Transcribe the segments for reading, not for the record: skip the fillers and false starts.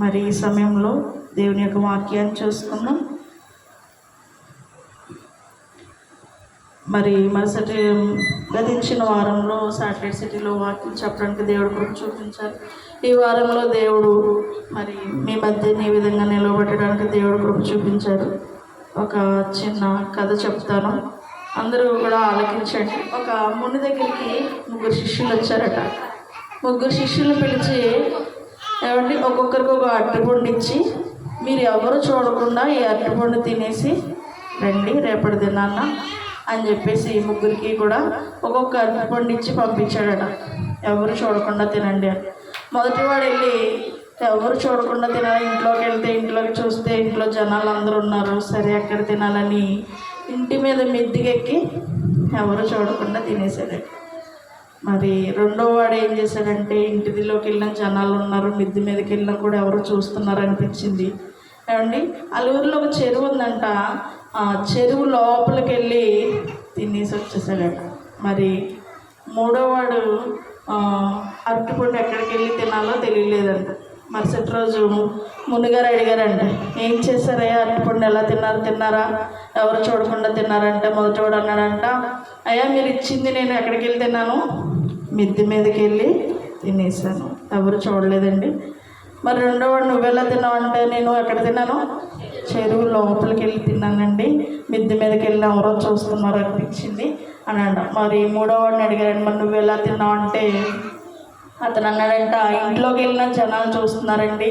మరి ఈ సమయంలో దేవుని యొక్క వాక్యాన్ని చూసుకుందాం. మరి మరుసటి గతించిన వారంలో శాటిలైట్ సిటీలో వాక్యం చెప్పడానికి దేవుడు కృప చూపించారు. ఈ వారంలో దేవుడు మరి మీ మధ్యని ఈ విధంగా నిలబెట్టడానికి దేవుడు కృప చూపించారు. ఒక చిన్న కథ చెప్తాను, అందరూ కూడా ఆలకించండి. ఒక ముని దగ్గరికి 3 శిష్యులు వచ్చారట. 3 శిష్యులు పిలిచి, ఏమండి, ఒక్కొక్కరికి ఒక అరటిపండు ఇచ్చి, మీరు ఎవరు చూడకుండా ఈ అరటిపండు తినేసి రండి రేపటి దినాన్న అని చెప్పేసి 3కి కూడా ఒక్కొక్క అరటిపండు ఇచ్చి పంపించాడట. ఎవరు చూడకుండా తినండి అని. మొదటివాడు వెళ్ళి ఎవరు చూడకుండా తినాలి, ఇంట్లోకి వెళ్తే ఇంట్లోకి చూస్తే ఇంట్లో జనాలు అందరూ ఉన్నారు, సరే ఎక్కడ తినాలని ఇంటి మీద మిద్దికెక్కి ఎవరు చూడకుండా తినేసాడు. మరి రెండో వాడు ఏం చేశాడంటే, ఇంటిలోకి వెళ్ళిన జనాలు ఉన్నారు, మిద్ది మీదకి వెళ్ళినా కూడా ఎవరు చూస్తున్నారు అనిపించింది. ఏమండి, వాళ్ళ ఊరిలో ఒక చెరువు ఉందంట. ఆ చెరువు లోపలికి వెళ్ళి తినేసి వచ్చేసాడట. మరి మూడో వాడు అరటిపండు ఎక్కడికి వెళ్ళి తినాలో తెలియలేదంట. మరుసటి రోజు మునిగారు అడిగారంట, ఏం చేశారయ్యా, అరటిపండు ఎలా తిన్నారా, ఎవరు చూడకుండా తిన్నారంటే మొదటివాడు అన్నాడంట, అయ్యా మీరు ఇచ్చింది నేను ఎక్కడికి వెళ్ళి తిన్నాను, మిద్ది మీదకి వెళ్ళి తినేసాను, ఎవరు చూడలేదండి. మరి రెండోవాడు నువ్వెలా తిన్నావు అంటే, నేను ఎక్కడ తిన్నాను, చెరువు లోపలికి వెళ్ళి తిన్నానండి, మిద్ది మీదకి వెళ్ళి ఎవరో చూస్తున్నారు అనిపించింది అని అంట. మరి మూడోవాడిని అడిగారండి, మరి నువ్వెలా తిన్నావు అంటే అతను అన్నాడంట, ఇంట్లోకి వెళ్ళినా జనాలు చూస్తున్నారండి,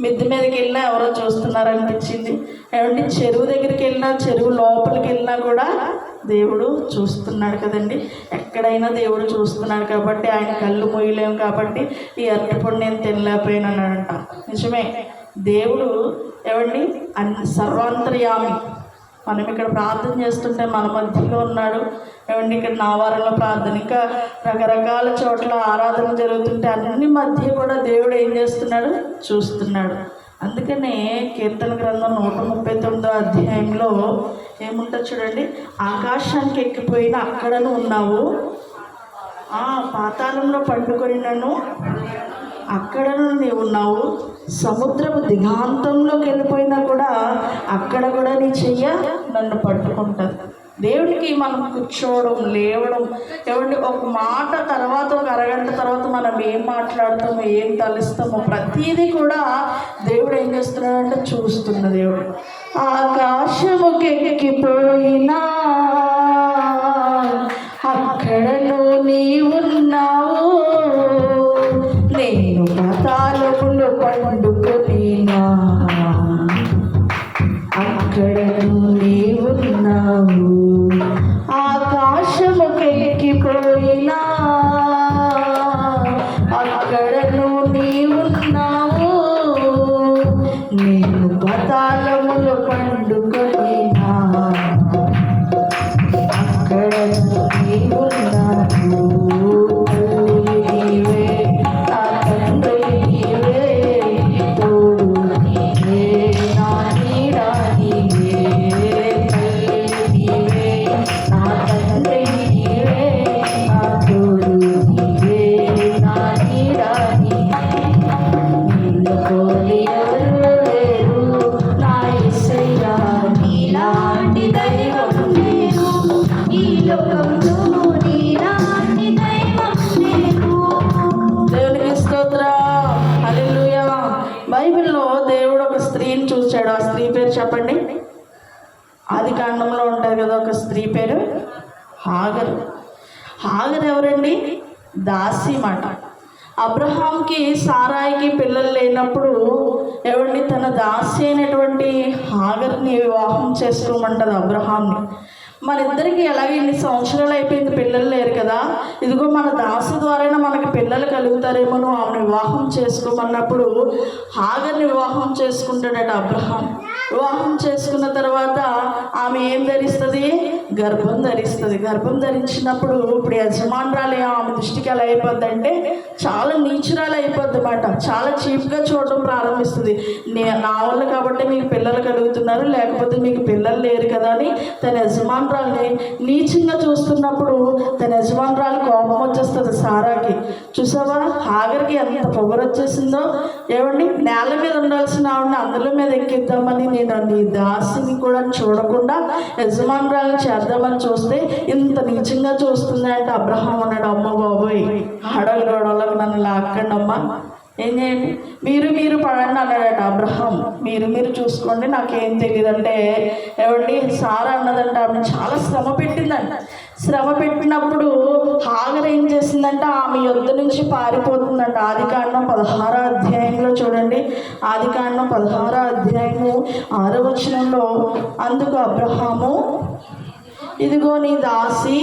మిద్ది మీదకి వెళ్ళినా ఎవరో చూస్తున్నారు అనిపించింది. ఏమంటే చెరువు దగ్గరికి వెళ్ళినా, చెరువు లోపలికి వెళ్ళినా కూడా దేవుడు చూస్తున్నాడు కదండి. ఎక్కడైనా దేవుడు చూస్తున్నాడు కాబట్టి ఆయన కళ్ళు మొయ్యలేము కాబట్టి ఈ అరటిపండు నేను తినలేకపోయినానంట. నిజమే, దేవుడు ఏమండి సర్వాంతర్యామి. మనం ఇక్కడ ప్రార్థన చేస్తుంటే మన మధ్యలో ఉన్నాడు. ఏమండి, ఇక్కడ నా వారంలో ప్రార్థన, ఇంకా రకరకాల చోట్ల ఆరాధన జరుగుతుంటే అన్ని మధ్య కూడా దేవుడు ఏం చేస్తున్నాడు, చూస్తున్నాడు. అందుకనే కీర్తన గ్రంథం 139వ అధ్యాయంలో ఏముంటుంది చూడండి, ఆకాశానికి ఎక్కిపోయిన అక్కడను ఉన్నావు, పాతాళంలో పండుకొని నన్ను అక్కడను నీవు ఉన్నావు, సముద్రపు దిగాంతంలోకి వెళ్ళిపోయినా కూడా అక్కడ కూడా నీ చెయ్య నన్ను పట్టుకుంటుంది. దేవుడికి మనం కూర్చోవడం, లేవడం, ఏమంటే ఒక మాట తర్వాత ఒక అరగంట తర్వాత మనం ఏం మాట్లాడతామో, ఏం తలుస్తామో, ప్రతిదీ కూడా దేవుడు ఏం చేస్తున్నాడంటే చూస్తున్న దేవుడు. ఆకాశముకి ఎక్కిపోయినా అక్కడను నీవున్నావు, నేను పాతాళములో పండుకొనినా అక్కడను నీవున్నావు, ఆకాశముకి ఎక్కిపోయినా అక్కడను నీవున్నావు, నేను పాతాళములో పండుకొనినా అక్కడను నీవున్నావు. బైబిల్లో దేవుడు ఒక స్త్రీని చూశాడు. ఆ స్త్రీ పేరు చెప్పండి. ఆది కాండంలో ఉంటుంది కదా ఒక స్త్రీ పేరు హాగరు. హాగరు ఎవరండి? దాసి మాట. అబ్రహాంకి సారాయికి పిల్లలు లేనప్పుడు ఎవరిని తన దాసి అయినటువంటి హాగర్ని వివాహం చేసుకోమంటుంది అబ్రహాంని. మన ఇద్దరికి ఎలాగ ఇన్ని సంవత్సరాలు అయిపోయింది, పిల్లలు లేరు కదా, ఇదిగో మన దాసు ద్వారా మనకి పిల్లలు కలుగుతారేమో, ఆమెను వివాహం చేసుకోమన్నప్పుడు హాగర్ని వివాహం చేసుకుంటాడట అబ్రహాం. వివాహం చేసుకున్న తర్వాత ఆమె ఏం ధరిస్తుంది? గర్భం ధరిస్తుంది. గర్భం ధరించినప్పుడు ఇప్పుడు యజమానురాలు ఆమె దృష్టికి ఎలా అయిపోద్ది అంటే చాలా నీచురాలు అయిపోద్ది అన్నమాట. చాలా చీప్గా చూడడం ప్రారంభిస్తుంది. నా వల్ల కాబట్టి మీకు పిల్లలు కలుగుతున్నారు, లేకపోతే మీకు పిల్లలు లేరు కదా అని తన యజమానురాల్ని నీచంగా చూస్తున్నప్పుడు తన యజమానురాలు కోపం వచ్చేస్తుంది సారాకి. చూసావా హాగర్కి ఎంత పొగరు వచ్చేసిందో. ఏమండి నేల మీద ఉండాల్సిన ఆవిడని అందులో మీద ఎక్కిద్దామని నేను నీ దాసిని కూడా చూడకుండా యజమానురాలను చేద్దామని చూస్తే ఇంత నీచంగా చూస్తుంది అంటే అబ్రహాం అన్నాడు, అమ్మ బాబోయ్ ఆడవాళ్ళ గొడవలకు నన్ను లాక్కండి అమ్మ, ఏం చేయండి, మీరు పడండి అన్నాడట అబ్రహాం. మీరు చూసుకోండి నాకేం తెలియదంటే ఏమండి సారా అన్నదంటే ఆమె చాలా శ్రమ పెట్టిందంట. శ్రమ పెట్టినప్పుడు హాగర్ ఏం చేసిందంటే ఆమె యొద్ద నుంచి పారిపోతుందంట. ఆదికాండం 16వ అధ్యాయంలో చూడండి, ఆదికాండం 16వ అధ్యాయము 6వ వచనంలో, అందుకు అబ్రహాము ఇదిగో నీ దాసి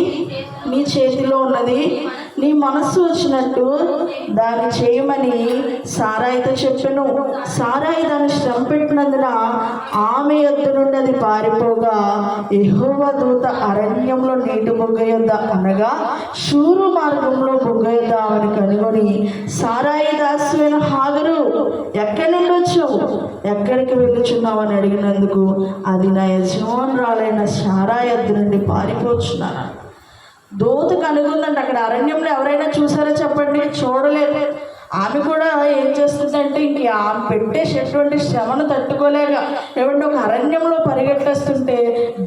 నీ చేతిలో ఉన్నది, నీ మనస్సు వచ్చినట్టు దాన్ని చేయమని సారాయితో చెప్పాను. సారాయి దాన్ని శ్రమ పెట్టినందున ఆమె యొద్ద నుండి అది పారిపోగా యెహోవా దూత అరణ్యంలో నీటి బుగ్గ యొద్ద అనగా షూరు మార్గంలో బుగ్గ యొద్ద ఆమెను కనుగొని, సారాయి దాసువైన హాగరు ఎక్కడి నుండి వచ్చావు, ఎక్కడికి వెళ్ళుచున్నావు అని అడిగినందుకు అది నా యజమానురాలైన సారాయి యొద్ద నుండి పారిపోచున్నాను. దూత కనుగొందంట. అక్కడ అరణ్యంలో ఎవరైనా చూసారో చెప్పండి, చూడలేదు. ఆమె కూడా ఏం చేస్తుందంటే ఇంక ఆమె పెట్టేసేటువంటి శ్రమను తట్టుకోలేక ఏమంటే ఒక అరణ్యంలో పరిగెట్టేస్తుంటే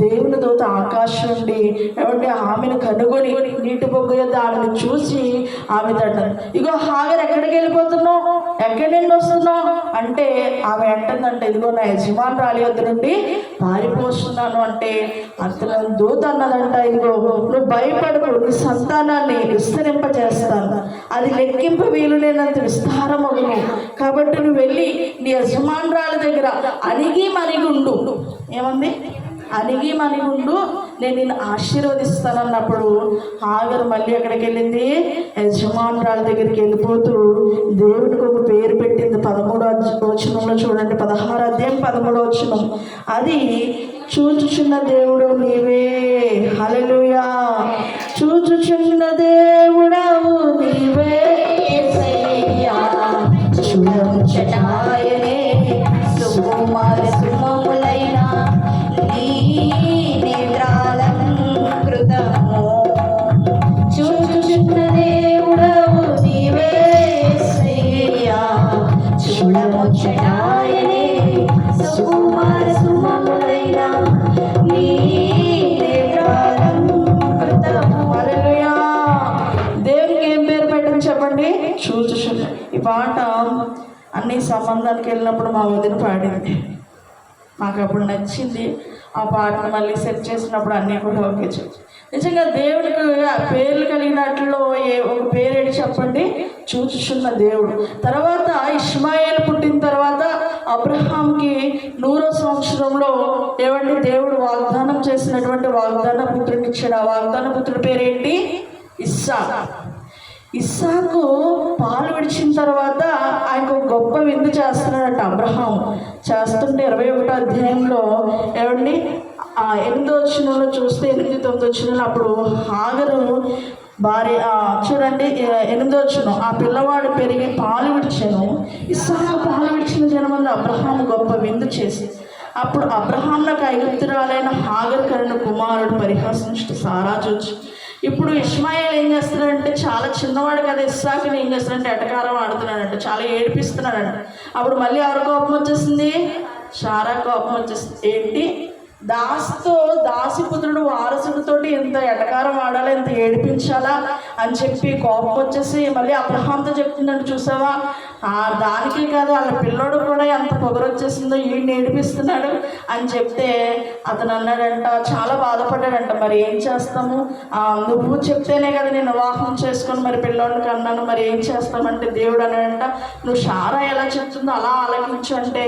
దేవుని దూత ఆకాశం నుండి ఏమంటే ఆమెను కనుగొని నీటి బొగ్గు యొద్ద ఆమెను చూసి ఆమె తట్టదు, ఇగో హాగర్ ఎక్కడికి వెళ్ళిపోతున్నావు, ఎక్కడి నుండి వస్తున్నావు అంటే ఆమె అంటుందంటే ఇదిగో నా యజమానురాలి యొద్ద నుండి పారిపోతున్నాను అంటే అతను దూత అన్నదంట, ఇదిగో నువ్వు భయపడకు, నీ సంతానాన్ని విస్తరింపజేస్తాను, అది లెక్కింపు వీలు లేనంత విస్తారమగును, కాబట్టి నువ్వు వెళ్ళి నీ యజమానురాల దగ్గర అణిగి మణిగుండు. ఏమంది? అణిగి మణిగుండు, నేను నిన్ను ఆశీర్వదిస్తానన్నప్పుడు హాగర్ మళ్ళీ ఎక్కడికి వెళ్ళింది, యజమానురాల దగ్గరికి వెళ్ళిపోతూ దేవుడికి ఒక పేరు పెట్టింది. 13వ వచనంలో చూడండి, 16వ అధ్యాయం 13వ వచనం, అది చూచుచున్న దేవుడు నీవే, హల్లెలూయా, చూచుచున్న దేవుడవు నీవే, చూడముచ్చటాయనే సుకుమార సుమములైన నీ నేత్రాలంకృతము, చూచుచున్న దేవుడవు నీవే యేసయ్యా, చూడముచ్చటాయనే సుకుమార సుమములైన నీ నేత్రాలంకృతము. హల్లెలూయా. దేవునికి ఏం పేరు పెట్టండి చెప్పండి? చూచుచున్న. ఈ పాట అన్ని సంబంధానికి వెళ్ళినప్పుడు మా వదిన పాడింది, మాకు అప్పుడు నచ్చింది. ఆ పాటను మళ్ళీ సెట్ చేసినప్పుడు అన్నీ కూడా ఓకే చెప్పి నిజంగా దేవుడికి పేర్లు కలిగినట్లో ఒక పేరేంటి చెప్పండి? చూచుచున్న దేవుడు. తర్వాత ఇష్మాయేలు పుట్టిన తర్వాత అబ్రహాంకి 100వ సంవత్సరంలో ఏమంటే దేవుడు వాగ్దానం చేసినటువంటి వాగ్దాన పుత్రుడికి ఇచ్చాడు. ఆ వాగ్దాన పుత్రుడి పేరేంటి? ఇస్సాకు. ఇస్సాకు పాలు విడిచిన తర్వాత ఆయనకు గొప్ప విందు చేస్తున్నాడట అబ్రహాం. చేస్తుంటే 21వ అధ్యాయంలో ఏమండి 8వ వచనంలో చూస్తే 8, 9 వచనంలో అప్పుడు హాగరు భార్య చూడండి 8వ వచనం, ఆ పిల్లవాడు పెరిగి పాలు విడిచాను. ఇస్సాకు పాలు విడిచిన జనమంది అబ్రహాం గొప్ప విందు చేసి అప్పుడు అబ్రహాంలకు ఐగుప్తురాలైన హాగరు కరిన కుమారుడు పరిహాసించుట సారా చూచి, ఇప్పుడు ఇష్మాయేల్ ఏం చేస్తున్నాడంటే చాలా చిన్నవాడు కదా, ఇస్సాకుని ఏం చేస్తున్నాడంటే ఎటకారం ఆడుతున్నాడంట, చాలా ఏడిపిస్తున్నాడంట. అప్పుడు మళ్ళీ ఎవరి కోపం వచ్చేసింది? సారా కోపం వచ్చేసింది. ఏంటి దాసిపుత్రుడు వారసుడితోటి ఇంత ఎటకారం ఆడాలా, ఇంత ఏడిపించాలా అని చెప్పి కోపం వచ్చేసి మళ్ళీ అబ్రహాంతో చెప్తుందంటే చూసావా, దానికే కాదు వాళ్ళ పిల్లోడు కూడా ఎంత పొగరు వచ్చేసిందో, వీడిని ఏడిపిస్తున్నాడు అని చెప్తే అతను అన్నాడంట, చాలా బాధపడ్డాడంట. మరి ఏం చేస్తాము, నువ్వు చెప్తేనే కదా నేను వివాహం చేసుకొని మరి పిల్లోడికి అన్నాను, మరి ఏం చేస్తామంటే దేవుడు అన్నాడంట, నువ్వు సారా ఎలా చెప్తుందో అలా ఆలకించు అంటే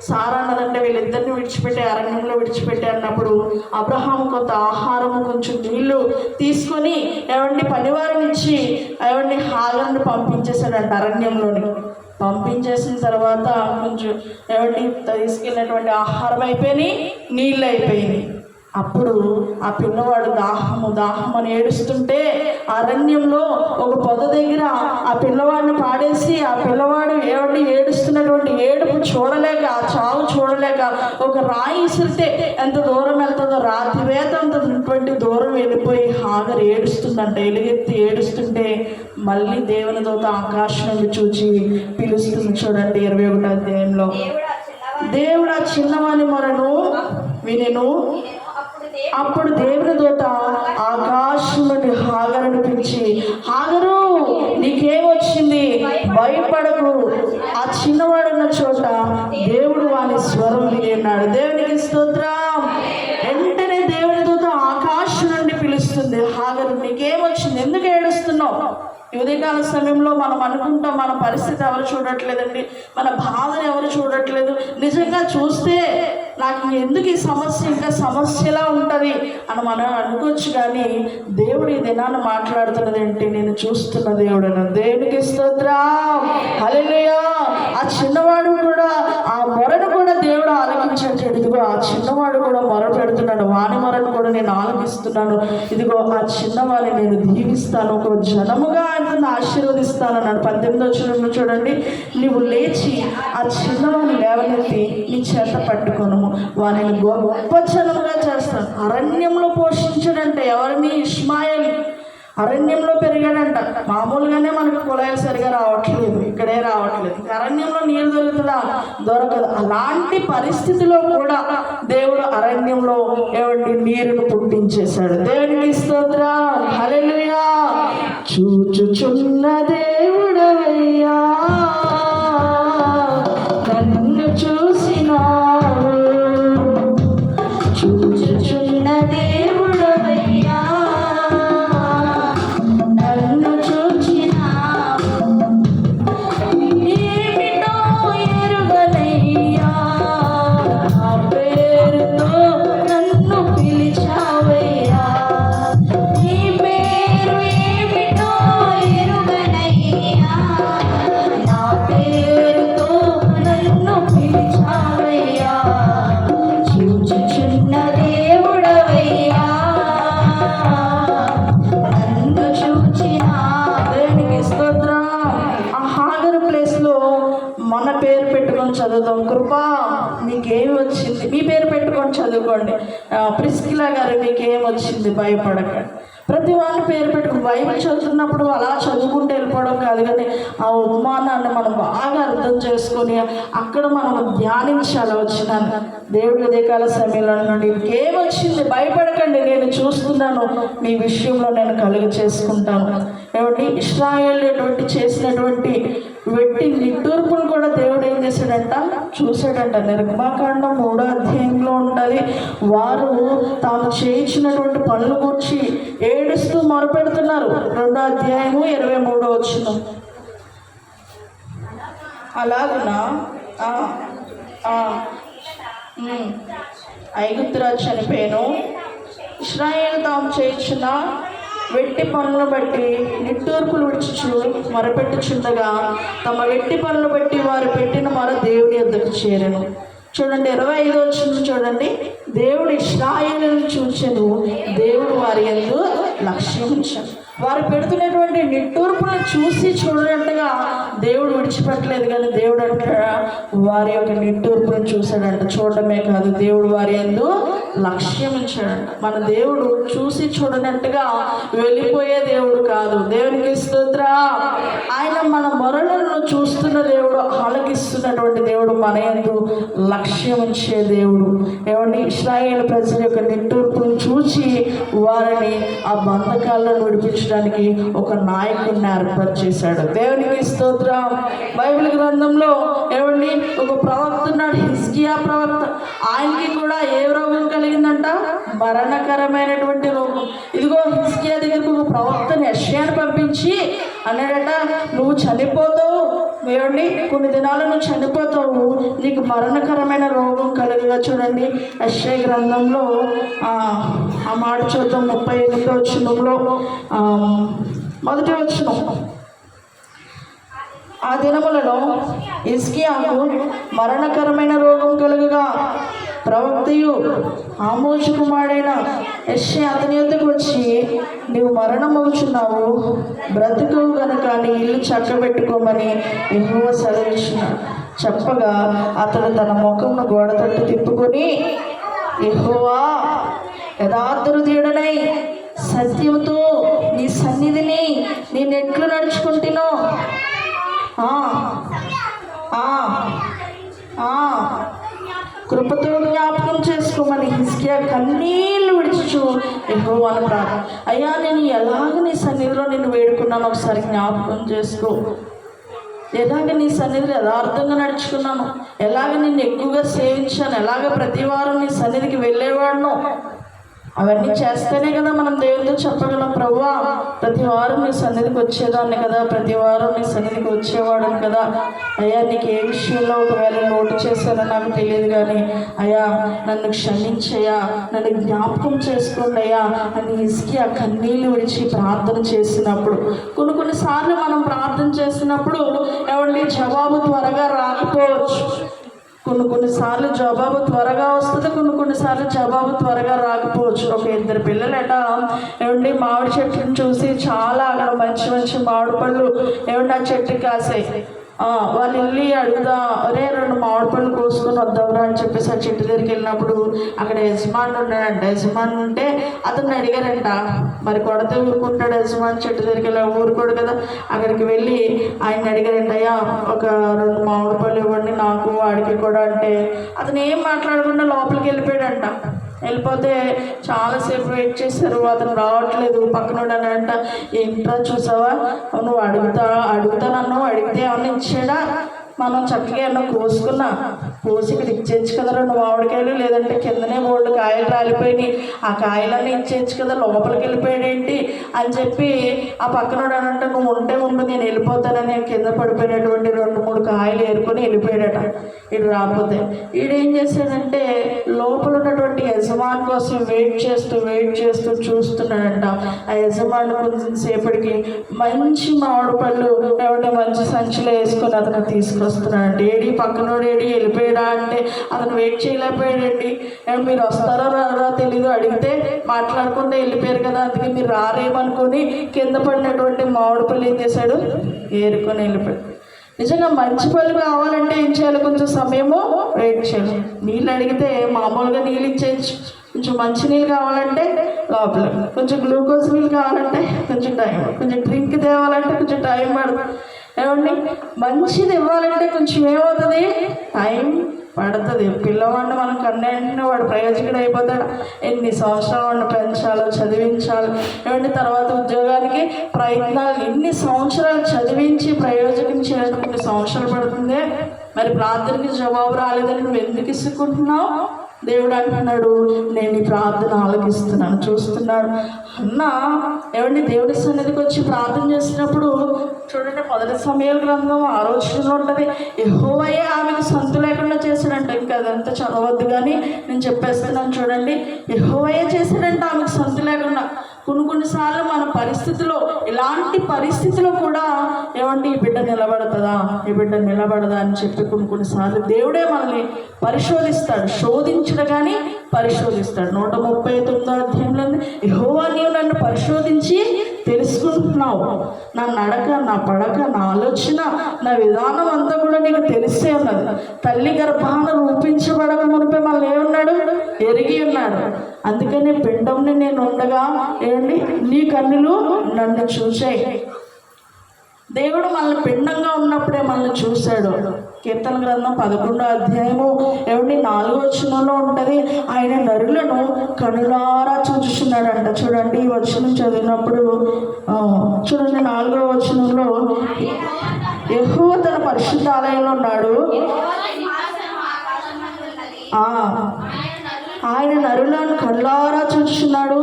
సారా అన్నదంటే వీళ్ళిద్దరిని విడిచిపెట్టి అరణ్యంలో విడిచిపెట్టి అన్నప్పుడు అబ్రహాము కొంత ఆహారము కొంచెం నీళ్లు తీసుకొని ఏమండి పనివారిని ఇచ్చి ఏమండి హాగరుని పంపించేశాడంట. అరణ్యంలోని పంపించేసిన తర్వాత కొంచెం ఏమండి తీసుకెళ్ళినటువంటి ఆహారం అయిపోయినాయి, నీళ్ళు అయిపోయినాయి. అప్పుడు ఆ పిల్లవాడు దాహం అని ఏడుస్తుంటే అరణ్యంలో ఒక పొద దగ్గర ఆ పిల్లవాడిని పాడేసి ఆ పిల్లవాడు ఏడుస్తున్నటువంటి ఏడుపు చూడలేక, ఆ చావు చూడలేక ఒక రాయి ఇసిరితే ఎంత దూరం వెళ్తుందో రాత్రివేత అంతటువంటి దూరం వెళ్ళిపోయి హాగర్ ఏడుస్తుందంట. ఎలుగెత్తి ఏడుస్తుంటే మళ్ళీ దేవుని దూత ఆకాశం నుండి చూచి పిలుస్తుంది. చూడండి 21వ అధ్యాయంలో, దేవుడు ఆ చిన్నవాని మొరను వినెను. అప్పుడు దేవుని దూత ఆకాశం నుండి హాగరును పిలిచి, హాగరు నీకేమొచ్చింది, భయపడకు. ఆ చిన్నవాడున్న చోట దేవుడు వాని స్వరం విన్నాడు. దేవునికి స్తోత్రం. వెంటనే దేవుని దూత ఆకాశం నుండి పిలుస్తుంది, హాగరు నీకేమొచ్చింది, ఎందుకు ఏడుస్తున్నావు? ఈ ఉదయకాల సమయంలో మనం అనుకుంటాం మన పరిస్థితి ఎవరు చూడట్లేదండి, మన బాధను ఎవరు చూడట్లేదు. నిజంగా చూస్తే నాకు ఎందుకు ఈ సమస్య ఇంకా సమస్యలా ఉంటుంది అని మనం అనుకోవచ్చు. కానీ దేవుడు ఈ దినాన్ని మాట్లాడుతున్నది ఏంటి, నేను చూస్తున్న దేవుడు అన్న దేవునికి స్తోత్రం. హల్లెలూయా. ఆ చిన్నవాడు కూడా ఆ మొరను కూడా దేవుడు ఆలకించాడు. ఇదిగో ఆ చిన్నవాడు కూడా మొర పెడుతున్నాడు, వాని మొరను కూడా నేను ఆలకిస్తున్నాను. ఇదిగో ఆ చిన్నవాడిని నేను దీవిస్తాను, ఒక జనముగా ఆయనను ఆశీర్వదిస్తాను అన్నాడు. 18వ వచనంలో చూడండి, నీవు లేచి ఆ చిన్నవాడిని లేవనెత్తి నీ చేత పట్టుకొను, వారిని గొప్ప జనముగా చేస్తాను. అరణ్యంలో పోషించాడంట ఎవరిని? ఇష్మాయేలు. అరణ్యంలో పెరిగాడంట. మామూలుగానే మనకు కుళాయిలు సరిగా రావట్లేదు, ఇక్కడే రావట్లేదు, అరణ్యంలో నీరు దొరుకుతుందా? దొరకదు. అలాంటి పరిస్థితిలో కూడా దేవుడు అరణ్యంలో నీరును పుట్టించేశాడు. దేవునికి స్తోత్రం. హల్లెలూయా. చూచుచున్న దేవుడవయ్యా, నన్ను చూసినావు, చూచుచున్న దేవుడవయ్యా, నన్ను చూచినావు, ఏమిటో ఎరుగనయ్యా, నా పేరుతో నన్ను పిలిచావయ్యా, నీ పేరు ఏమిటో ఎరుగనయ్యా, నా పేరుతో నన్ను పిలిచావయ్యా, చూచుచున్న దేవుడవయ్యా, నన్ను చూచినా. దేవునికి స్తోత్రం. ఆ హాగరు ప్లేస్లో మన పేరు పెట్టుకొని చదువుతాం. కృపా మీకేమి వచ్చింది, మీ పేరు పెట్టుకొని చదువుకోండి. ప్రిస్కిలా గారు మీకేం వచ్చింది, భయపడకండి. ప్రతి వాళ్ళ పేరు పెట్టుకుని బైబిల్ చదువుతున్నప్పుడు అలా చదువుకుంటూ వెళ్ళిపోవడం కాదు, కానీ ఆ ఉపమానాన్ని మనం బాగా అర్థం చేసుకొని అక్కడ మనం ధ్యానించాలి. వచ్చినాను దేవుడి ఉదయకాల సమయంలో నుండి ఏమొచ్చింది, భయపడకండి, నేను చూస్తున్నాను, మీ విషయంలో నేను కలుగ చేసుకుంటాను. ఏమంటే ఇశ్రాయేలు చేసినటువంటి వెట్టి నిట్టూర్పును కూడా దేవుడు ఏం చేశాడంట, చూశాడంట. నిర్గమాకాండం 3వ అధ్యాయంలో ఉంటుంది. వారు తాము చేయించినటువంటి పనులు గురించి ఏడుస్తూ మొరపెడుతున్నారు. 2వ అధ్యాయము 23వ వచనం. అలాగునా ఐగుప్తురాజు చనిపోయాను, ఇశ్రాయేలు తాము చేయించిన వెట్టి పనులను బట్టి నిట్టూర్పులు విడుచుచు మొరపెట్టుచుండగా తమ వెట్టి పనులు బట్టి వారు పెట్టిన మొర దేవుని యొద్దకు చేరెను. చూడండి 25వ వచనం చూడండి, దేవుడు ఇశ్రాయేలును చూచెను, దేవుడు వారి యందు లక్ష్యం ఉంచాడు. వారు పెడుతున్నటువంటి నిట్టూర్పులను చూసి చూడనట్టుగా దేవుడు విడిచిపెట్టలేదు, కానీ దేవుడు అంట వారి యొక్క నిట్టూర్పులను చూశాడంట. చూడటమే కాదు, దేవుడు వారి యందు లక్ష్యం ఉంచాడంట. మన దేవుడు చూసి చూడనట్టుగా వెళ్ళిపోయే దేవుడు కాదు. దేవునికి స్తోత్రం. ఆయన మన మొరలను చూస్తున్న దేవుడు, ఆలకిస్తున్నటువంటి దేవుడు, మన యందు లక్ష్యం ఉంచే దేవుడు. ఏమండి, ఇశ్రాయేలు ప్రజల యొక్క నిట్టూర్పులను చూసి వారిని ఆ బంధకాలను విడిపించడానికి ఒక నాయకుడిని ఏర్పాటు చేశాడు. దేవునికి స్తోత్రం. బైబిల్ గ్రంథంలో ఏమండి ఒక ప్రవక్త ఉన్నాడు, హిజ్కియా ప్రవక్త. ఆయనకి కూడా ఏ రోగం కలిగిందంట, మరణకరమైనటువంటి రోగం. ఇదిగో హిజ్కియా దగ్గరకు ఒక ప్రవక్తని యెషయాను పంపించి అన్నాడట, నువ్వు చనిపోతావు, ఏమండి కొన్ని దినాలు నువ్వు చనిపోతావు, నీకు మరణకరమైన రోగం కలుగుగా. చూడండి యెషయా గ్రంథంలో ఆ మాట చూద్దాం. 38వ వచనంలో మొదటి వచనం, ఆ దినములలో హిజ్కియాకు మరణకరమైన రోగం కలుగుగా ప్రవక్తయు ఆమోజు కుమారుడైన యెషయా అతని యొద్దకు వచ్చి, నీవు మరణమవుచున్నావు, బ్రతుకు గనుక నీ ఇల్లు చక్కబెట్టుకోమని యెహోవా సెలవిచ్చున్నాడు. చెప్పగా అతడు తన ముఖమును గోడ తట్టు తిప్పుకొని, యెహోవా యథార్థ హృదయుడనై సత్యముతో నీ సన్నిధిని నేనెట్లు నడుచుకుంటునో కృపతో జ్ఞాపకం చేసుకోమని హిజ్కియా కన్నీళ్లు విడిచుచు యెహోవాను ప్రార్థన. అయ్యా, నేను ఎలాగ నీ సన్నిధిలో నిన్ను వేడుకున్నాను ఒకసారి జ్ఞాపకం చేసుకో. ఎలాగ నీ సన్నిధిలో యథార్థంగా నడుచుకున్నాను, ఎలాగ నిన్ను ఎక్కువగా సేవించాను, ఎలాగ ప్రతి వారం నీ సన్నిధికి వెళ్ళేవాడును, అవన్నీ చేస్తేనే కదా మనం దేవునితో చెప్పగలం, ప్రభువా ప్రతి వారం నీ సన్నిధికి వచ్చేదాన్ని కదా, ప్రతి వారం నీ సన్నిధికి వచ్చేవాడని కదా. అయ్యా, నీకు ఏ విషయంలో ఒకవేళ నోటు చేశానో నాకు తెలియదు, కానీ అయ్యా నన్ను క్షమించయ్యా, నన్ను జ్ఞాపకం చేసుకోండి అయ్యా అని హిజ్కియా కన్నీళ్ళు విడిచి ప్రార్థన చేసినప్పుడు, కొన్నిసార్లు మనం ప్రార్థన చేసినప్పుడు ఎవరి జవాబు త్వరగా రాకపోవచ్చు. కొన్నిసార్లు జవాబు త్వరగా వస్తుంది, కొన్నిసార్లు జవాబు త్వరగా రాకపోవచ్చు. ఒక ఇద్దరు పిల్లలట ఏమండి మామిడి చెట్టుని చూసి చాలా అక్కడ మంచి మంచి మామిడి పళ్ళు ఏమండి ఆ చెట్టుకి కాసాయి. వాళ్ళు వెళ్ళి అడుగుదా, అరే 2 మామిడి పళ్ళు కోసుకొని వద్దాంరా అని చెప్పేసి ఆ చెట్టు దగ్గరికి వెళ్ళినప్పుడు అక్కడ యజమాని ఉన్నాడంట. యజమాని ఉంటే అతన్ని అడిగారంట, మరి కొడితే ఊరుకుంటాడు యజమాని, చెట్టు దగ్గరికి వెళ్ళి ఊరుకోడు కదా. అక్కడికి వెళ్ళి ఆయన అడిగారంట, అయ్యా ఒక 2 మామిడి పళ్ళు ఇవ్వండి నాకు వాడికి కూడా అంటే, అతను ఏం మాట్లాడకుండా లోపలికి వెళ్ళిపోయాడంట. వెళ్ళిపోతే చాలాసేపు వెయిట్ చేశారు, అతను రావట్లేదు. పక్కనోడనంట, ఏంట్రా చూసావా, నువ్వు అడుగుతానన్నావు, అడిగితే ఏమన్నా ఇచ్చాడా, మనం చక్కగా ఏమన్నా కోసి ఇక్కడ ఇచ్చేయచ్చు కదా 2 మామిడికాయలు, లేదంటే కిందనే 3 కాయలు రాలిపోయినాయి, ఆ కాయలన్నీ ఇచ్చేయచ్చు కదా, లోపలికి వెళ్ళిపోయాడేంటి అని చెప్పి ఆ పక్కనోడు అనంటే, నువ్వు ఉంటే ఉండు నేను వెళ్ళిపోతానని కింద పడిపోయినటువంటి 2-3 కాయలు ఏరుకొని వెళ్ళిపోయాడట. ఇటు రాకపోతే ఈడేం చేశాడంటే లోపల ఉన్నటువంటి యజమాని కోసం వెయిట్ చేస్తూ చూస్తున్నాడంట. ఆ యజమాని కొంచెం సేపటికి మంచి మామిడి పళ్ళు ఏమంటే మంచి సంచిలో వేసుకొని అతను తీసుకొస్తున్నాడంటే, ఏడి పక్కనోడు ఏడి వెళ్ళిపోయాడా అంటే అతను వెయిట్ చేయలేకపోయాడండి. మీరు వస్తారో రారా తెలీదు, అడిగితే మాట్లాడకుండా వెళ్ళిపోయారు కదా, అందుకే మీరు రారేమనుకొని కింద పడినటువంటి మామిడి పళ్ళు ఏం చేశాడు, ఏరుకొని వెళ్ళిపోయాడు. నిజంగా మంచి పళ్ళు కావాలంటే ఏం చేయాలి, కొంచెం సమయము వెయిట్ చేయాలి. నీళ్ళు అడిగితే మామూలుగా నీళ్ళు ఇచ్చేయచ్చు, కొంచెం మంచి నీళ్ళు కావాలంటే లోపల, కొంచెం గ్లూకోజ్ నీళ్ళు కావాలంటే కొంచెం టైం, కొంచెం డ్రింక్ తేవాలంటే కొంచెం టైం పడుతుంది. ఏమండి మంచిది ఇవ్వాలంటే కొంచెం ఏమవుతుంది, టైం పడుతుంది. పిల్లవాడిని మనం కన్నంటే వాడు ప్రయోజకుడు అయిపోతాడు. ఎన్ని సంవత్సరాలు వాడిని పెంచాలో, చదివించాలి, ఏమంటే తర్వాత ఉద్యోగానికి ప్రయత్నాలు, ఎన్ని సంవత్సరాలు చదివించి ప్రయోజకం చేయడానికి కొన్ని సంవత్సరాలు పడుతుంది. మరి ప్రార్థనకి జవాబు రాలేదని నువ్వు ఎందుకు ఇసుకుంటున్నావు? దేవుడు అంటున్నాడు, నేను ఈ ప్రార్థన ఆలకిస్తున్నాను, చూస్తున్నాడు అన్న. ఏమండి దేవుడి సన్నిధికి వచ్చి ప్రార్థన చేసినప్పుడు చూడండి, 1 సమూయేలు గ్రంథం 6వ వచనంలో ఉంటుంది, యెహోవాయే ఆమెకు సంతు లేకుండా చేశాడంట. ఇంకా అదంతా చదవద్దు కానీ నేను చెప్పేస్తున్నాను చూడండి, యెహోవాయే చేశాడంట ఆమెకు సంతు లేకుండా. కొన్నిసార్లు మన పరిస్థితిలో, ఇలాంటి పరిస్థితిలో కూడా ఏమంటే ఈ బిడ్డ నిలబడుతుందా, ఈ బిడ్డ నిలబడదా అని చెప్పి కొన్నిసార్లు దేవుడే మనల్ని పరిశోధిస్తాడు. శోధించడు కానీ పరిశోధిస్తాడు. 139వ అధ్యాయంలో యెహోవా నీవు నన్ను పరిశోధించి తెలుసుకుంటున్నావు, నా నడక, నా పడక, నా ఆలోచన, నా విధానం అంతా కూడా నీకు తెలిసే ఉన్నది. తల్లి గర్భాన రూపించబడక మునిపే మనల్ని ఏమన్నాడు, ఎరిగి ఉన్నాడు. అందుకని పిండంని నేను ఉండగా ఏమండి నీ కన్నులు నన్ను చూశాయి. దేవుడు మనల్ని పిండంగా ఉన్నప్పుడే మనల్ని చూశాడు. కీర్తన గ్రంథం 11వ అధ్యాయము ఏమండి 4వ వచనంలో ఉంటుంది, ఆయన నరులను కనులారా చూచుచున్నాడంట. చూడండి ఈ వచనం చదివినప్పుడు చూడండి 4వ వచనంలో, యెహోవా తన పరిశుద్ధ ఆలయంలో ఉన్నాడు, ఆయన నరులను కళ్ళారా చూస్తున్నాడు,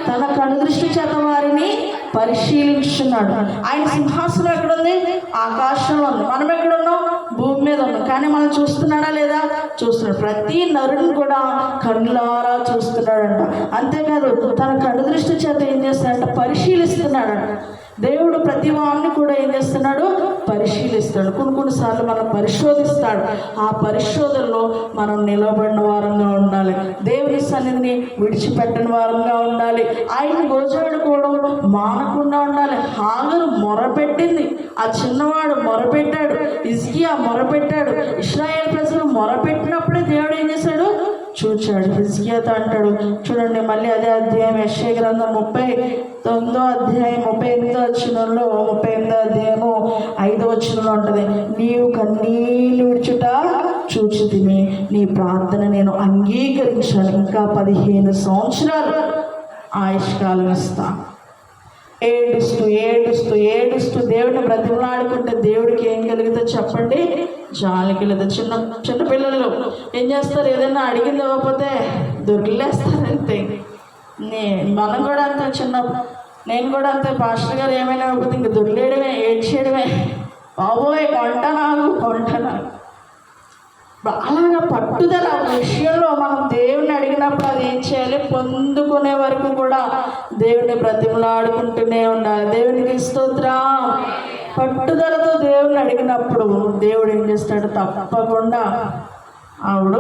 తన కనుదృష్టి చేత వారిని పరిశీలించున్నాడు. ఆయన సింహాసనం ఎక్కడుంది, ఆకాశంలో ఉంది. మనం ఎక్కడున్నాం, భూమి మీద ఉన్నాం. కానీ మనం చూస్తున్నాడా లేదా, చూస్తున్నాడు. ప్రతి నరుని కూడా కళ్ళారా చూస్తున్నాడంట. అంతేకాదు తన కనుదృష్టి చేత ఏం చేస్తాడంట, పరిశీలిస్తున్నాడంట. దేవుడు ప్రతి వారిని కూడా ఏం చేస్తున్నాడు? పరిశీలిస్తాడు. కొన్నిసార్లు మనం పరిశోధిస్తాడు. ఆ పరిశోధనలో మనం నిలబడిన వారంగా ఉండాలి. దేవుని సన్నిధిని విడిచిపెట్టని వారంగా ఉండాలి. ఆయన గోజాడుకోవడం మానకుండా ఉండాలి. హాగరు మొరపెట్టింది, ఆ చిన్నవాడు మొరపెట్టాడు, హిజ్కియా మొరపెట్టాడు. ఇశ్రాయేల్ ప్రజలు మొరపెట్టినప్పుడే దేవుడు ఏం చేశాడు? చూచాడు. హిజ్కియాతో అంటాడు, చూడండి మళ్ళీ అదే అధ్యాయం యెషయా గ్రంథం 39వ అధ్యాయం 38వ వచనంలో, 38వ అధ్యాయము 5వ వచనంలో ఉంటుంది, నీవు కన్నీళ్ళు విడుచుట చూచితిని, నీ ప్రార్థన నేను అంగీకరించాను, ఇంకా 15 సంవత్సరాలు ఆయుష్కాలం ఇస్తా. ఏడుస్తూ ఏడుస్తూ ఏడుస్తూ దేవుడిని బ్రతిమలాడుకుంటే దేవుడికి ఏం కలిగితే చెప్పండి? జాలికి లేదు. చిన్న చిన్న పిల్లలు ఏం చేస్తారు? ఏదైనా అడిగింది ఇవ్వకపోతే దొరిలేస్తారంతే. మనం కూడా అంతే. నేను కూడా అంతే. పాస్టర్ గారు ఏమైనా ఇవ్వకపోతే ఇంక దొరిలేయడమే, ఏడ్చేయడమే. బాబోయ్ కొంటనాగు. అలాగా పట్టుదల విషయంలో మనం దేవుణ్ణి అడిగినప్పుడు అది ఏం చేయాలి? పొందుకునే వరకు కూడా దేవుడిని బ్రతిమలాడుకుంటూనే ఉండాలి. దేవునికి స్తోత్రం. పట్టుదలతో దేవుడిని అడిగినప్పుడు దేవుడు ఏం చేస్తాడు? తప్పకుండా ఆవిడ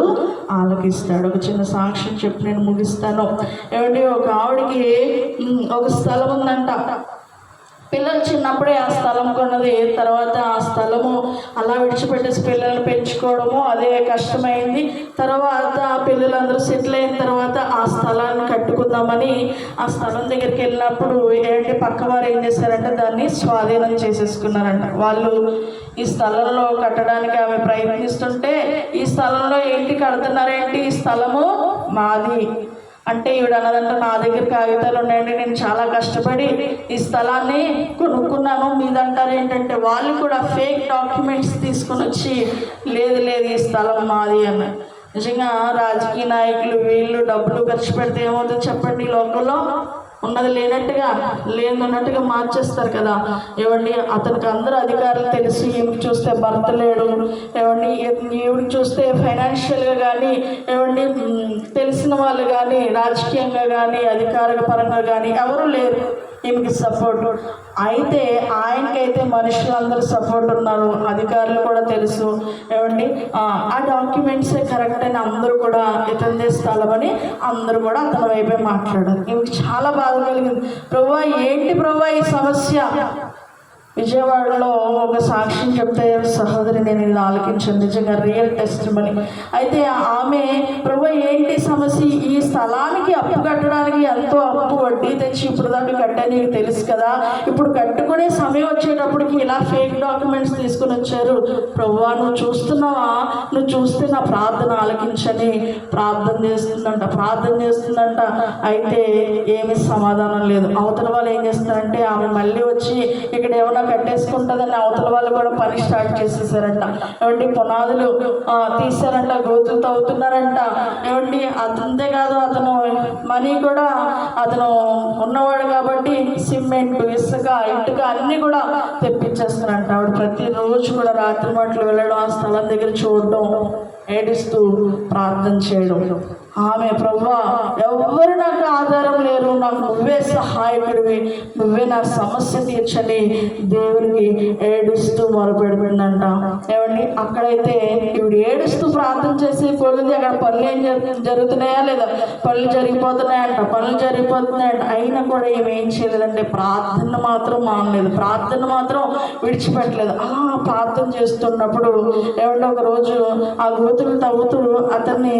ఆలకిస్తాడు. ఒక చిన్న సాక్ష్యం చెప్పి నేను ముగిస్తాను. ఏమంటే ఒక ఆవిడకి ఒక స్థలం ఉందంట. పిల్లలు చిన్నప్పుడే ఆ స్థలం కొన్నది. తర్వాత ఆ స్థలము అలా విడిచిపెట్టేసి పిల్లల్ని పెంచుకోవడము అదే కష్టమైంది. తర్వాత పిల్లలందరూ సెటిల్ అయిన తర్వాత ఆ స్థలాన్ని కట్టుకుందామని ఆ స్థలం దగ్గరికి వెళ్ళినప్పుడు ఏంటి పక్కవారు ఏం చేశారంటే దాన్ని స్వాధీనం చేసేసుకున్నారంట. వాళ్ళు ఈ స్థలంలో కట్టడానికి ఆమె ప్రయత్నిస్తుంటే, ఈ స్థలంలో ఏంటి కడుతున్నారేంటి, ఈ స్థలము మాది అంటే ఈవిడ అన్నదంట, నా దగ్గర కాగితాలు ఉన్నాయండి, నేను చాలా కష్టపడి ఈ స్థలాన్ని కొనుక్కున్నాను, మీదంటారు ఏంటంటే వాళ్ళు కూడా ఫేక్ డాక్యుమెంట్స్ తీసుకొని వచ్చి లేదు ఈ స్థలం మాది అన్న. నిజంగా రాజకీయ నాయకులు వీళ్ళు డబ్బులు ఖర్చు పెడితే ఏమవుతుందో చెప్పండి? ఈ లోకంలో ఉన్నది లేనట్టుగా మార్చేస్తారు కదా. ఏమండి అతనికి అందరూ అధికారులు తెలుసు, ఈమెకి చూస్తే భర్త లేడు, ఏమండి ఈవిడికి చూస్తే ఫైనాన్షియల్గా కానీ ఏమండి తెలిసిన వాళ్ళు కానీ రాజకీయంగా కానీ అధికార పరంగా కానీ ఎవరు లేరు ఈమెకి సపోర్ట్. అయితే ఆయనకైతే మనుషులందరూ సపోర్ట్ ఉన్నారు, అధికారులు కూడా తెలుసు. ఏమండి ఆ డాక్యుమెంట్సే కరెక్ట్ అని అందరూ కూడా ఇతనిదే స్థలమని అందరూ కూడా అతని వైపే మాట్లాడారు. ఈమెకి చాలా బాధ కలిగింది. ప్రభువా ఏంటి ప్రభువా ఈ సమస్య? విజయవాడలో ఒక సాక్ష్యం చెప్తే సహోదరి నేను ఇది ఆలకించాను, నిజంగా రియల్ టెస్టిమనీ. అయితే ఆమె ప్రభు ఏంటి సమస్య? ఈ స్థలానికి అప్పు కట్టడానికి ఎంతో అప్పు వడ్డీ తెచ్చి ఇప్పుడు దాకా కట్టా, నీకు తెలుసు కదా, ఇప్పుడు కట్టుకునే సమయం వచ్చేటప్పటికి ఇలా ఫేక్ డాక్యుమెంట్స్ తీసుకుని వచ్చారు. ప్రభువా నువ్వు చూస్తున్నావా? నువ్వు చూస్తే నా ప్రార్థన ఆలకించని ప్రార్థన చేస్తుందంట. అయితే ఏమీ సమాధానం లేదు. అవతల వాళ్ళు ఏం చేస్తారంటే ఆమె మళ్ళీ వచ్చి ఇక్కడ ఏమన్నా కట్టేసుకుంటుందని అవతల వాళ్ళు కూడా పని స్టార్ట్ చేసేసారంట. ఏమండి పునాదులు తీసారంట, గోతులు తవ్వుతున్నారంట. ఏమండి అంతే కాదు, అతను మనీ కూడా అతను ఉన్నవాడు కాబట్టి సిమెంట్, ఇసుక, ఇటుక అన్నీ కూడా తెప్పించేస్తున్నారంట. ఆవిడ ప్రతిరోజు కూడా రాత్రి మాటలు వెళ్ళడం, ఆ స్థలం దగ్గర చూడడం, ఏడుస్తూ ప్రార్థన చేయడం. ఆమె ప్రభువా ఎవరు నాకు ఆధారం లేరు, నాకు నువ్వే సహాయకుడివి, నువ్వే నా సమస్య తీర్చని దేవుడికి ఏడుస్తూ మొరపెడుతుందంట. ఏమండి అక్కడైతే ఇప్పుడు ఏడుస్తూ ప్రార్థన చేసి కొలిది అక్కడ పనులు ఏం జరుగుతున్నాయా లేదా? పనులు జరిగిపోతున్నాయంట. అయినా కూడా ఏం చేయలేదంటే ప్రార్థన మాత్రం మానలేదు, ప్రార్థన మాత్రం విడిచిపెట్టలేదు. అలా ప్రార్థన చేస్తున్నప్పుడు ఏమంటే ఒక రోజు ఆ గోతులు తవ్వుతూ అతన్ని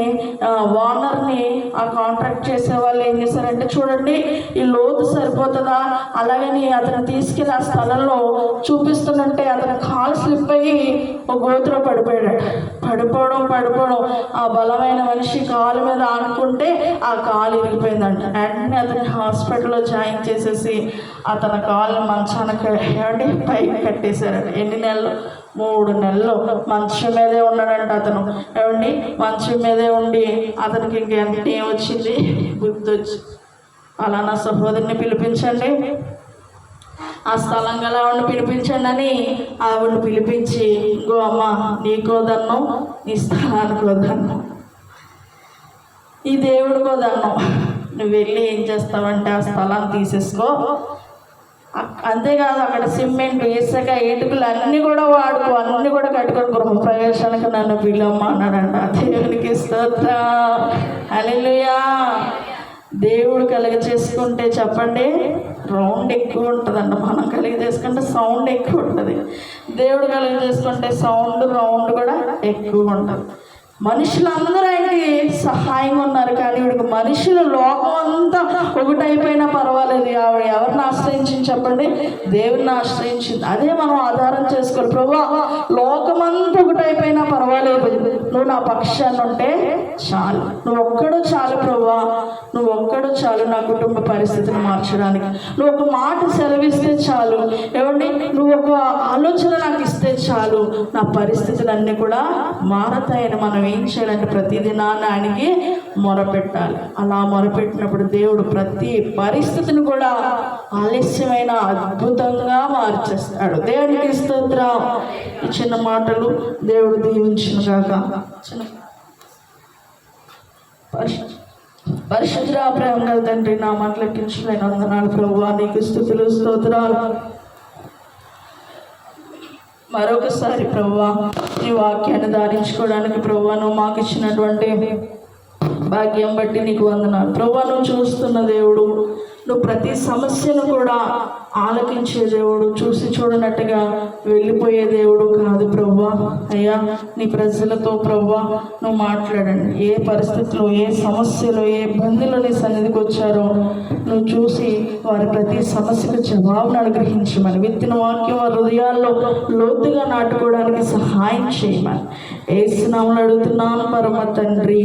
ఓనర్ని ఆ కాంట్రాక్ట్ చేసే వాళ్ళు ఏం చేశారంటే, చూడండి ఈ లోతు సరిపోతుందా, అలాగని అతను తీసుకెళ్ళి ఆ స్థలంలో చూపిస్తుందంటే అతను కాలు స్లిప్ అయ్యి ఒక గోతులో పడిపోవడం ఆ బలమైన మనిషి కాలు మీద ఆనుకుంటే ఆ కాలు ఇరిగిపోయిందంట. వెంటనే అతని హాస్పిటల్లో జాయిన్ చేసేసి అతని కాలు మంచానికి పైకి కట్టేశారంట. ఎన్ని నెలలు? 3 నెలలు మంచం మీదే ఉన్నాడంట అతను. ఏమండి మంచం మీదే ఉండి అతనికి ఇంకెంత వచ్చింది? బుద్ధి వచ్చి అలానా సహోదరిని పిలిపించండి, ఆ స్థలం గల ఆవిడని పిలిపించండి అని ఆవిడని పిలిపించి, ఇంకో అమ్మ నీకో దన్నం, నీ స్థలానికో దన్నం, ఈ దేవుడికో దన్నం, నువ్వు వెళ్ళి ఏం చేస్తావంటే ఆ స్థలాన్ని తీసేసుకో, అంతేకాదు అక్కడ సిమెంట్, ఇసుక, ఇటుకలు అన్నీ కూడా వాడుకో, అన్నీ కూడా కట్టుకొని గృహప్రవేశానికి నన్ను పిలవమ్మా అన్నాడంట. దేవునికి స్తోత్రం, హల్లెలూయా. దేవుడు కలుగ చేసుకుంటే చెప్పండి రౌండ్ ఎక్కువ ఉంటుందంట. మనం కలిగ చేసుకుంటే సౌండ్ ఎక్కువ ఉంటుంది. దేవుడు కలుగ చేసుకుంటే సౌండ్ రౌండ్ కూడా ఎక్కువ ఉంటుంది. మనుషులందరూ ఆయనకి సహాయంగా ఉన్నారు, కానీ వీడికి మనుషులు లోకం అంతా ఒకటైపోయినా పర్వాలేదు. ఆవిడ ఎవరిని ఆశ్రయించింది చెప్పండి? దేవుడిని ఆశ్రయించింది. అదే మనం ఆధారం చేసుకోవాలి. ప్రభువా, లోకమంతా ఒకటైపోయినా పర్వాలేదు, నువ్వు నా పక్షాన్ని ఉంటే చాలు, నువ్వు ఒక్కడు చాలు ప్రభువా, నువ్వు ఒక్కడు చాలు నా కుటుంబ పరిస్థితిని మార్చడానికి. నువ్వు ఒక మాట సెలవిస్తే చాలు, ఏమండి, నువ్వు ఒక ఆలోచన నాకు ఇస్తే చాలు, నా పరిస్థితులన్నీ కూడా మారతాయని మనం ఏం చేయాలంటే ప్రతిదినాన్ని ఆయనకి మొరపెట్టాలి. అలా మొరపెట్టినప్పుడు దేవుడు ప్రతి పరిస్థితిని కూడా ఆలస్యమైన అద్భుతంగా మార్చేస్తాడు. దేవునికి స్తోత్రం. ఈ చిన్న మాటలు దేవుడు దీవించుగాక. పరిశుద్ధ ప్రేమ గల తండ్రి, నా మాటలకి వందనాలు ప్రభువా, నీకు స్తుతులు స్తోత్రాలు. మరొకసారి ప్రభువా, ఈ వాక్యాన్ని ధారించుకోవడానికి ప్రభువా నువ్వు మాకు ఇచ్చినటువంటి భాగ్యం బట్టి నీకు వందనాలు ప్రభువా. నువ్వు చూస్తున్న దేవుడు, నువ్వు ప్రతి సమస్యను కూడా ఆలకించే దేవుడు, చూసి చూడనట్టుగా వెళ్ళిపోయే దేవుడు కాదు ప్రభువా. అయ్యా, నీ ప్రజలతో ప్రభువా నువ్వు మాట్లాడండి. ఏ పరిస్థితుల్లో, ఏ సమస్యలో, ఏ ఇబ్బందులు నీ సన్నిధికి వచ్చారో నువ్వు చూసి వారి ప్రతి సమస్యకు జవాబును అనుగ్రహించమని, విత్తిన వాక్యం వారి హృదయాల్లో లోతుగా నాటుకోవడానికి సహాయం చేయమని యేసు నామములో అడుగుతున్నాను పరమ తండ్రి.